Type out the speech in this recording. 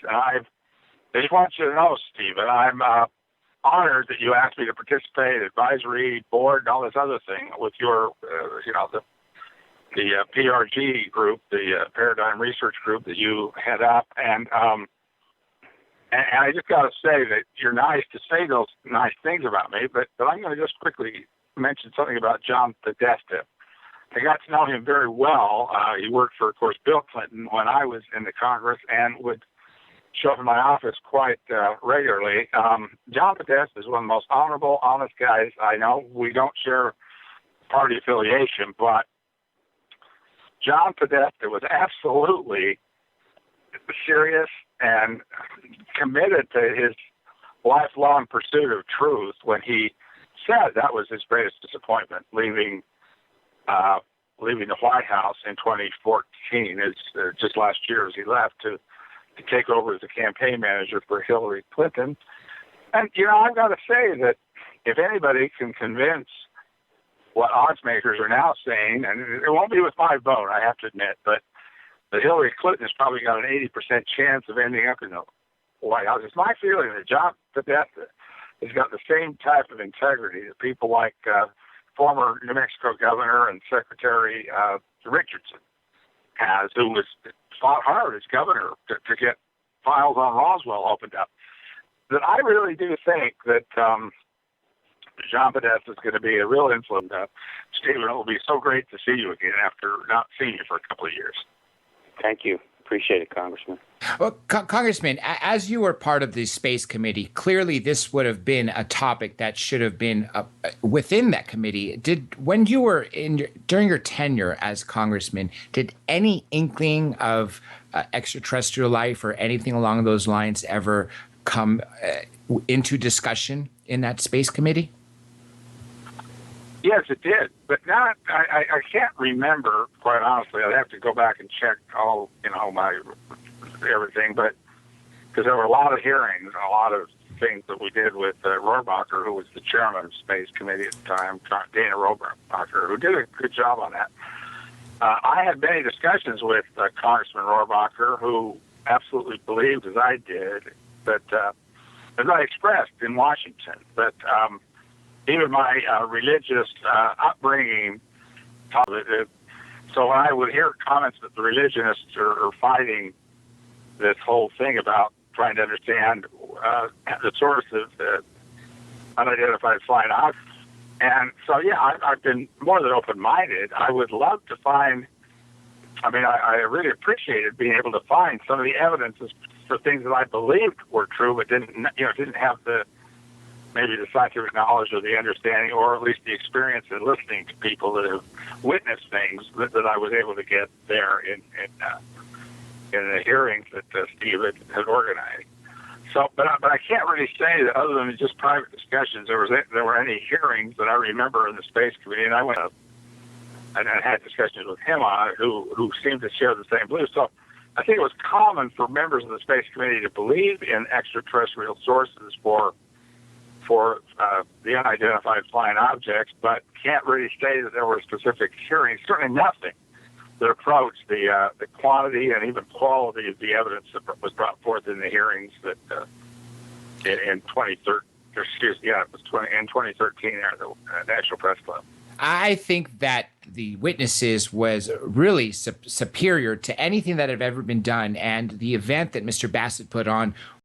And I just want you to know, Stephen, I'm honored that you asked me to participate, advisory board, and all this other thing with your, the PRG group, the Paradigm Research Group that you head up. And I just got to say that you're nice to say those nice things about me, but I'm going to just quickly mention something about John Podesta. I got to know him very well. He worked for, of course, Bill Clinton when I was in the Congress and would show up in my office quite regularly. John Podesta is one of the most honorable, honest guys I know. We don't share party affiliation, but John Podesta was absolutely serious and committed to his lifelong pursuit of truth when he said that was his greatest disappointment, leaving the White House in 2014, just last year as he left to take over as the campaign manager for Hillary Clinton. And, I've got to say that if anybody can convince what odds makers are now saying, and it won't be with my vote, I have to admit, but Hillary Clinton has probably got an 80% chance of ending up in the White House. It's my feeling that John Podesta has got the same type of integrity that people like former New Mexico Governor and Secretary Richardson has, who was fought hard as governor to get files on Roswell opened up. That I really do think that John Podesta is going to be a real influence. Stephen, it will be so great to see you again after not seeing you for a couple of years. Thank you. Appreciate it, Congressman. Well, Congressman, as you were part of the Space Committee, clearly this would have been a topic that should have been within that committee. When you were during your tenure as Congressman, did any inkling of extraterrestrial life or anything along those lines ever come into discussion in that Space Committee? Yes, it did, but not. I can't remember, quite honestly. I'd have to go back and check all, my everything, but because there were a lot of hearings and a lot of things that we did with Rohrabacher, who was the chairman of the Space Committee at the time, Dana Rohrabacher, who did a good job on that. I had many discussions with Congressman Rohrabacher, who absolutely believed, as I did, that, as I expressed in Washington, that even my religious upbringing, so when I would hear comments that the religionists are fighting this whole thing about trying to understand the source of the unidentified flying objects, and so I've been more than open-minded. I would love to find. I really appreciated being able to find some of the evidences for things that I believed were true, but didn't have maybe the scientific knowledge or the understanding, or at least the experience in listening to people that have witnessed things that I was able to get there in the hearings that Steve had organized. So, but I can't really say that other than just private discussions, there were any hearings that I remember in the Space Committee, and I went up and I had discussions with him on it, who seemed to share the same beliefs. So I think it was common for members of the Space Committee to believe in extraterrestrial sources for the unidentified flying objects, but can't really say that there were specific hearings. Certainly nothing that approached the quantity and even quality of the evidence that was brought forth in the hearings that in 2013. In 2013 at the National Press Club. I think that the witnesses was really superior to anything that had ever been done, and the event that Mr. Bassett put on